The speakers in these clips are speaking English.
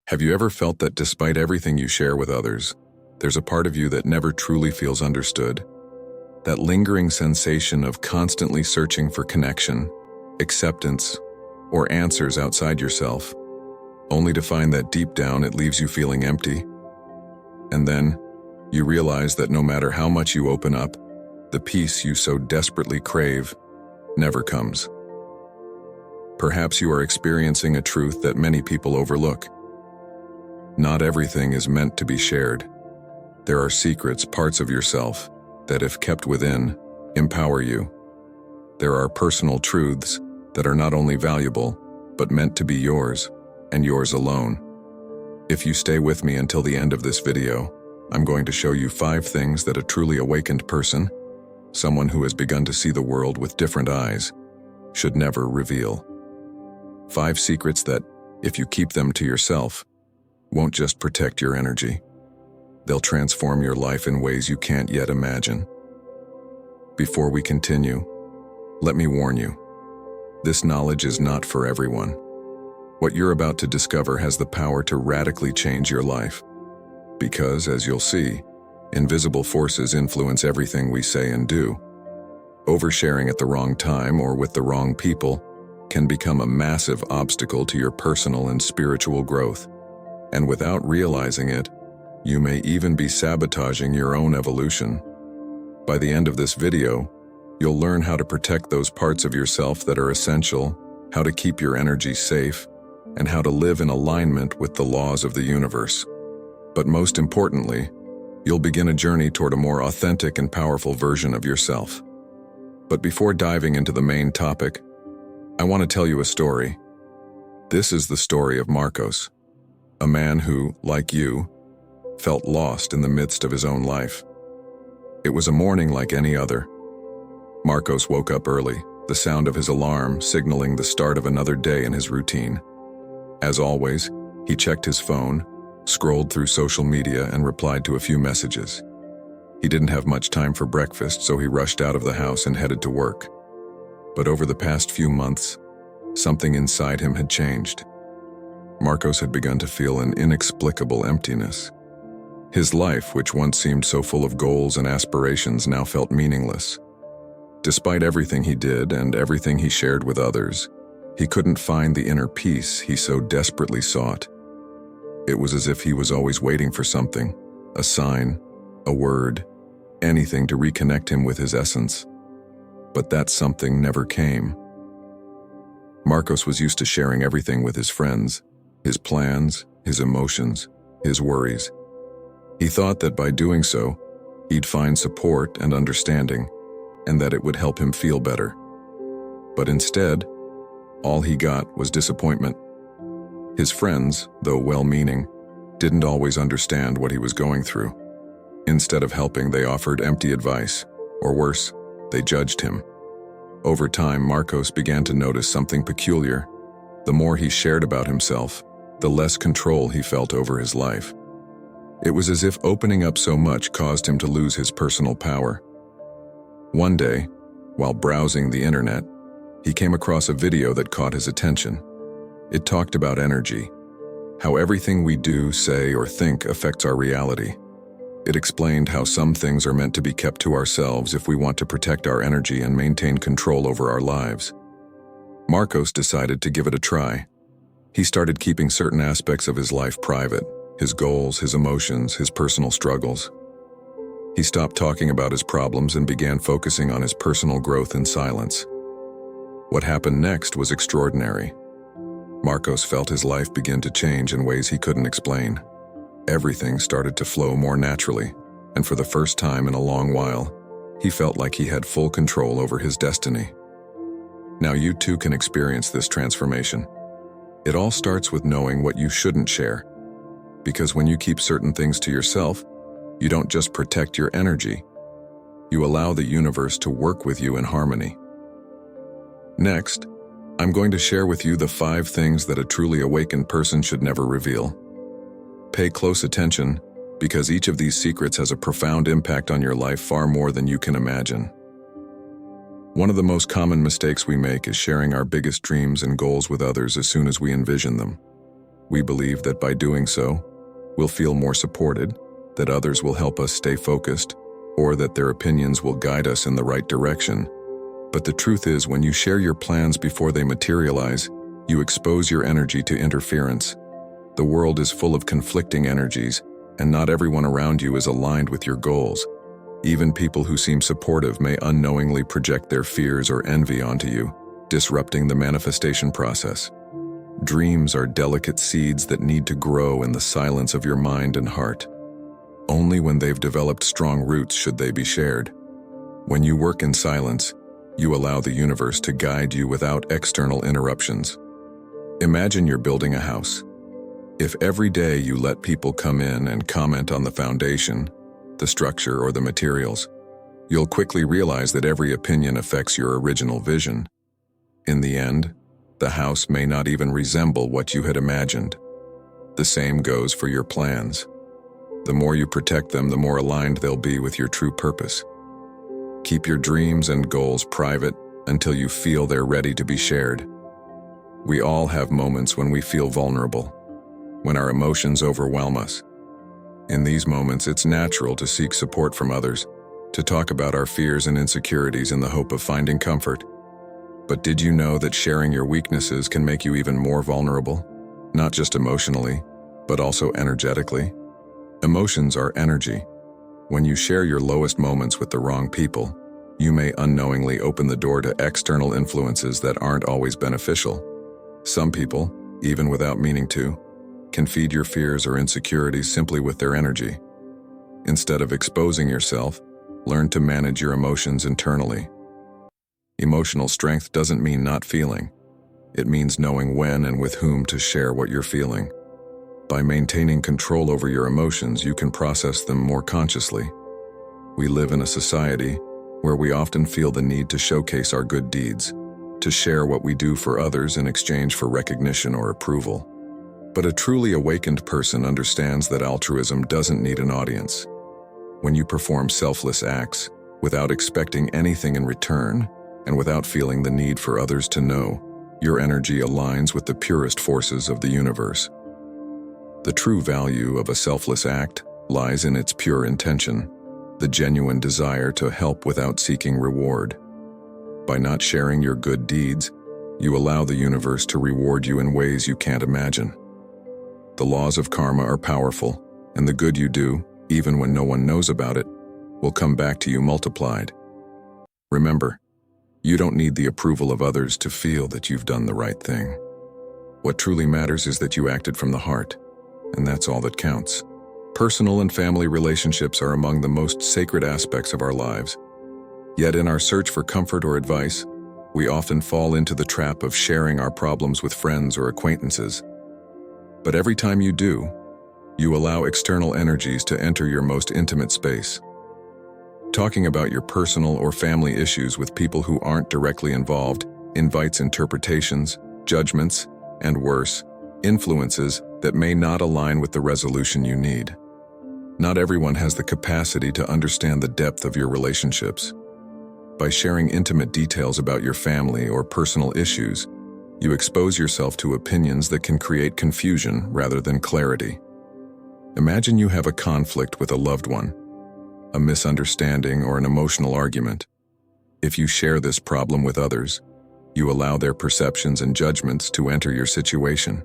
Have you ever felt that despite everything you share with others, there's a part of you that never truly feels understood? That lingering sensation of constantly searching for connection, acceptance, or answers outside yourself, only to find that deep down it leaves you feeling empty. And then, you realize that no matter how much you open up, the peace you so desperately crave never comes. Perhaps you are experiencing a truth that many people overlook. Not everything is meant to be shared. There are secrets, parts of yourself, that if kept within, empower you. There are personal truths that are not only valuable, but meant to be yours, and yours alone. If you stay with me until the end of this video, I'm going to show you 5 things that a truly awakened person, someone who has begun to see the world with different eyes, should never reveal. 5 secrets that, if you keep them to yourself, won't just protect your energy. They'll transform your life in ways you can't yet imagine. Before we continue, let me warn you, this knowledge is not for everyone. What you're about to discover has the power to radically change your life. Because, as you'll see, invisible forces influence everything we say and do. Oversharing at the wrong time or with the wrong people can become a massive obstacle to your personal and spiritual growth. And without realizing it, you may even be sabotaging your own evolution. By the end of this video, you'll learn how to protect those parts of yourself that are essential, how to keep your energy safe, and how to live in alignment with the laws of the universe. But most importantly, you'll begin a journey toward a more authentic and powerful version of yourself. But before diving into the main topic, I want to tell you a story. This is the story of Marcos, a man who, like you, felt lost in the midst of his own life. It was a morning like any other. Marcos woke up early, the sound of his alarm signaling the start of another day in his routine. As always, he checked his phone, scrolled through social media, and replied to a few messages. He didn't have much time for breakfast, so he rushed out of the house and headed to work. But over the past few months, something inside him had changed. Marcos had begun to feel an inexplicable emptiness. His life, which once seemed so full of goals and aspirations, now felt meaningless. Despite everything he did and everything he shared with others, he couldn't find the inner peace he so desperately sought. It was as if he was always waiting for something, a sign, a word, anything to reconnect him with his essence. But that something never came. Marcos was used to sharing everything with his friends, his plans, his emotions, his worries. He thought that by doing so, he'd find support and understanding, and that it would help him feel better. But instead, all he got was disappointment. His friends, though well-meaning, didn't always understand what he was going through. Instead of helping, they offered empty advice, or worse, they judged him. Over time, Marcos began to notice something peculiar. The more he shared about himself, the less control he felt over his life. It was as if opening up so much caused him to lose his personal power. One day, while browsing the internet, he came across a video that caught his attention. It talked about energy, how everything we do, say, or think affects our reality. It explained how some things are meant to be kept to ourselves if we want to protect our energy and maintain control over our lives. Marcos decided to give it a try. He started keeping certain aspects of his life private, his goals, his emotions, his personal struggles. He stopped talking about his problems and began focusing on his personal growth in silence. What happened next was extraordinary. Marcos felt his life begin to change in ways he couldn't explain. Everything started to flow more naturally, and for the first time in a long while, he felt like he had full control over his destiny. Now you too can experience this transformation. It all starts with knowing what you shouldn't share. Because when you keep certain things to yourself, you don't just protect your energy, you allow the universe to work with you in harmony. Next, I'm going to share with you the 5 things that a truly awakened person should never reveal. Pay close attention, because each of these secrets has a profound impact on your life far more than you can imagine. One of the most common mistakes we make is sharing our biggest dreams and goals with others as soon as we envision them. We believe that by doing so, we'll feel more supported, that others will help us stay focused, or that their opinions will guide us in the right direction. But the truth is, when you share your plans before they materialize, you expose your energy to interference. The world is full of conflicting energies, and not everyone around you is aligned with your goals. Even people who seem supportive may unknowingly project their fears or envy onto you, disrupting the manifestation process. Dreams are delicate seeds that need to grow in the silence of your mind and heart. Only when they've developed strong roots should they be shared. When you work in silence, you allow the universe to guide you without external interruptions. Imagine you're building a house. If every day you let people come in and comment on the foundation, the structure, or the materials, you'll quickly realize that every opinion affects your original vision. In the end, the house may not even resemble what you had imagined. The same goes for your plans. The more you protect them, the more aligned they'll be with your true purpose. Keep your dreams and goals private until you feel they're ready to be shared. We all have moments when we feel vulnerable, when our emotions overwhelm us. In these moments, it's natural to seek support from others, to talk about our fears and insecurities in the hope of finding comfort. But did you know that sharing your weaknesses can make you even more vulnerable? Not just emotionally, but also energetically. Emotions are energy. When you share your lowest moments with the wrong people, you may unknowingly open the door to external influences that aren't always beneficial. Some people, even without meaning to, can feed your fears or insecurities simply with their energy. Instead of exposing yourself, learn to manage your emotions internally. Emotional strength doesn't mean not feeling. It means knowing when and with whom to share what you're feeling. By maintaining control over your emotions, you can process them more consciously. We live in a society where we often feel the need to showcase our good deeds, to share what we do for others in exchange for recognition or approval. But a truly awakened person understands that altruism doesn't need an audience. When you perform selfless acts, without expecting anything in return, and without feeling the need for others to know, your energy aligns with the purest forces of the universe. The true value of a selfless act lies in its pure intention, the genuine desire to help without seeking reward. By not sharing your good deeds, you allow the universe to reward you in ways you can't imagine. The laws of karma are powerful, and the good you do, even when no one knows about it, will come back to you multiplied. Remember, you don't need the approval of others to feel that you've done the right thing. What truly matters is that you acted from the heart, and that's all that counts. Personal and family relationships are among the most sacred aspects of our lives. Yet in our search for comfort or advice, we often fall into the trap of sharing our problems with friends or acquaintances. But every time you do, you allow external energies to enter your most intimate space. Talking about your personal or family issues with people who aren't directly involved invites interpretations, judgments, and worse, influences that may not align with the resolution you need. Not everyone has the capacity to understand the depth of your relationships. By sharing intimate details about your family or personal issues, you expose yourself to opinions that can create confusion rather than clarity. Imagine you have a conflict with a loved one, a misunderstanding or an emotional argument. If you share this problem with others, you allow their perceptions and judgments to enter your situation.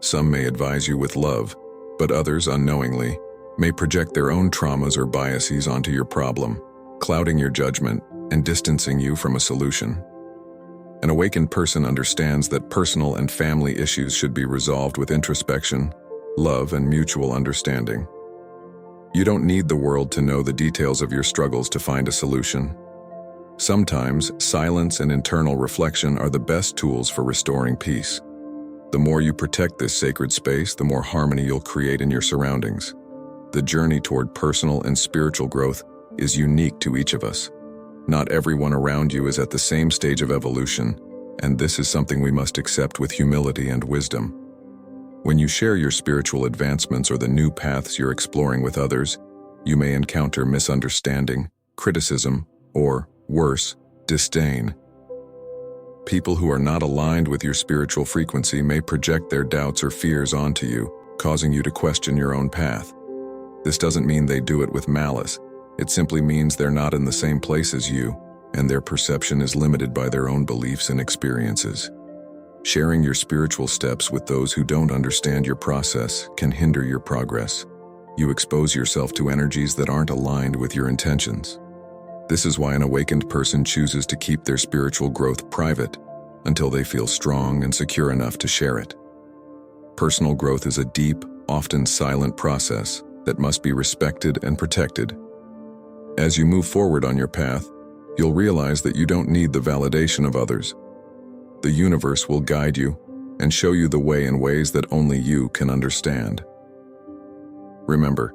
Some may advise you with love, but others, unknowingly, may project their own traumas or biases onto your problem, clouding your judgment and distancing you from a solution. An awakened person understands that personal and family issues should be resolved with introspection, love, and mutual understanding. You don't need the world to know the details of your struggles to find a solution. Sometimes, silence and internal reflection are the best tools for restoring peace. The more you protect this sacred space, the more harmony you'll create in your surroundings. The journey toward personal and spiritual growth is unique to each of us. Not everyone around you is at the same stage of evolution, and this is something we must accept with humility and wisdom. When you share your spiritual advancements or the new paths you're exploring with others, you may encounter misunderstanding, criticism, or, worse, disdain. People who are not aligned with your spiritual frequency may project their doubts or fears onto you, causing you to question your own path. This doesn't mean they do it with malice. It simply means they're not in the same place as you, and their perception is limited by their own beliefs and experiences. Sharing your spiritual steps with those who don't understand your process can hinder your progress. You expose yourself to energies that aren't aligned with your intentions. This is why an awakened person chooses to keep their spiritual growth private until they feel strong and secure enough to share it. Personal growth is a deep, often silent process that must be respected and protected. As you move forward on your path, you'll realize that you don't need the validation of others. The universe will guide you and show you the way in ways that only you can understand. Remember,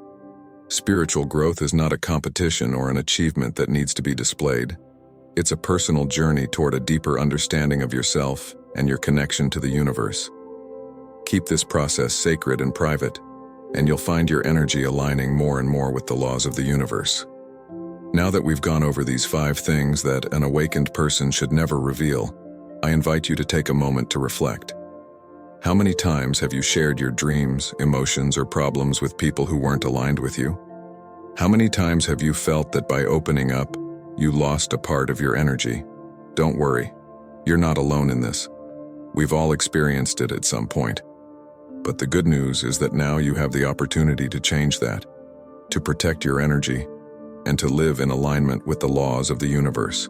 spiritual growth is not a competition or an achievement that needs to be displayed. It's a personal journey toward a deeper understanding of yourself and your connection to the universe. Keep this process sacred and private, and you'll find your energy aligning more and more with the laws of the universe. Now that we've gone over these 5 things that an awakened person should never reveal, I invite you to take a moment to reflect. How many times have you shared your dreams, emotions, or problems with people who weren't aligned with you? How many times have you felt that by opening up, you lost a part of your energy? Don't worry, you're not alone in this. We've all experienced it at some point. But the good news is that now you have the opportunity to change that, to protect your energy, and to live in alignment with the laws of the universe.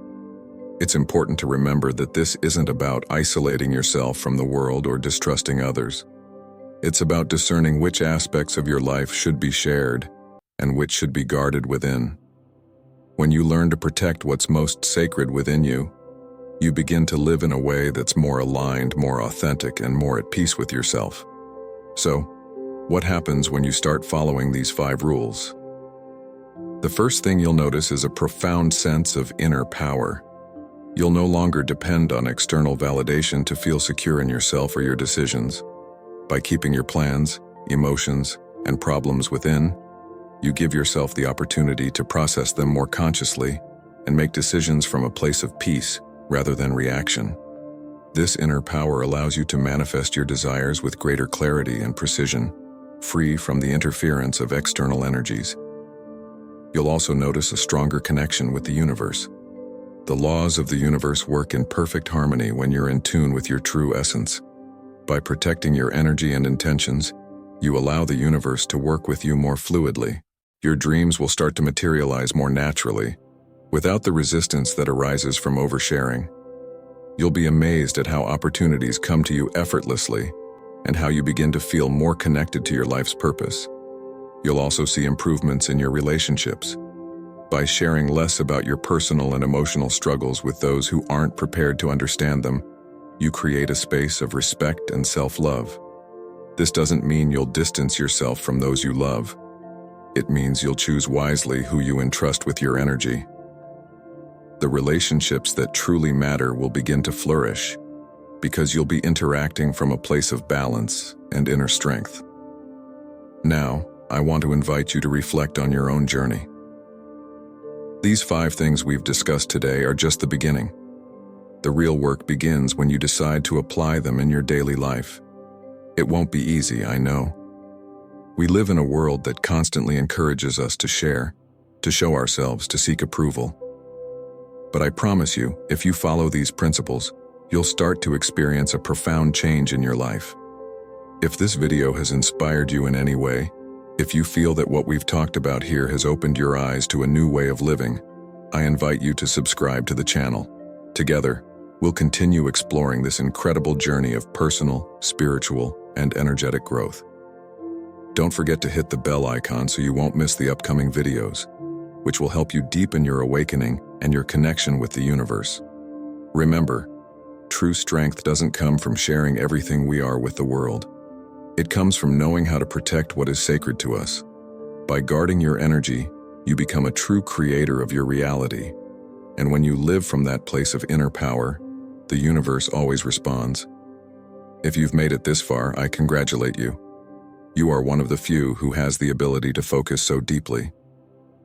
It's important to remember that this isn't about isolating yourself from the world or distrusting others. It's about discerning which aspects of your life should be shared and which should be guarded within. When you learn to protect what's most sacred within you, you begin to live in a way that's more aligned, more authentic, and more at peace with yourself. So, what happens when you start following these 5 rules? The first thing you'll notice is a profound sense of inner power. You'll no longer depend on external validation to feel secure in yourself or your decisions. By keeping your plans, emotions, and problems within, you give yourself the opportunity to process them more consciously and make decisions from a place of peace rather than reaction. This inner power allows you to manifest your desires with greater clarity and precision, free from the interference of external energies. You'll also notice a stronger connection with the universe. The laws of the universe work in perfect harmony when you're in tune with your true essence. By protecting your energy and intentions, you allow the universe to work with you more fluidly. Your dreams will start to materialize more naturally, without the resistance that arises from oversharing. You'll be amazed at how opportunities come to you effortlessly and how you begin to feel more connected to your life's purpose. You'll also see improvements in your relationships. By sharing less about your personal and emotional struggles with those who aren't prepared to understand them, you create a space of respect and self-love. This doesn't mean you'll distance yourself from those you love. It means you'll choose wisely who you entrust with your energy. The relationships that truly matter will begin to flourish because you'll be interacting from a place of balance and inner strength. Now, I want to invite you to reflect on your own journey. These 5 things we've discussed today are just the beginning. The real work begins when you decide to apply them in your daily life. It won't be easy, I know. We live in a world that constantly encourages us to share, to show ourselves, to seek approval. But I promise you, if you follow these principles, you'll start to experience a profound change in your life. If this video has inspired you in any way, if you feel that what we've talked about here has opened your eyes to a new way of living, I invite you to subscribe to the channel. Together, we'll continue exploring this incredible journey of personal, spiritual, and energetic growth. Don't forget to hit the bell icon so you won't miss the upcoming videos, which will help you deepen your awakening and your connection with the universe. Remember, true strength doesn't come from sharing everything we are with the world. It comes from knowing how to protect what is sacred to us. By guarding your energy, you become a true creator of your reality. And when you live from that place of inner power, the universe always responds. If you've made it this far, I congratulate you. You are one of the few who has the ability to focus so deeply.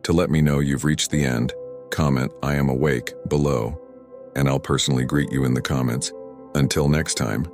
To let me know you've reached the end, comment "I am awake" below. and I'll personally greet you in the comments. Until next time,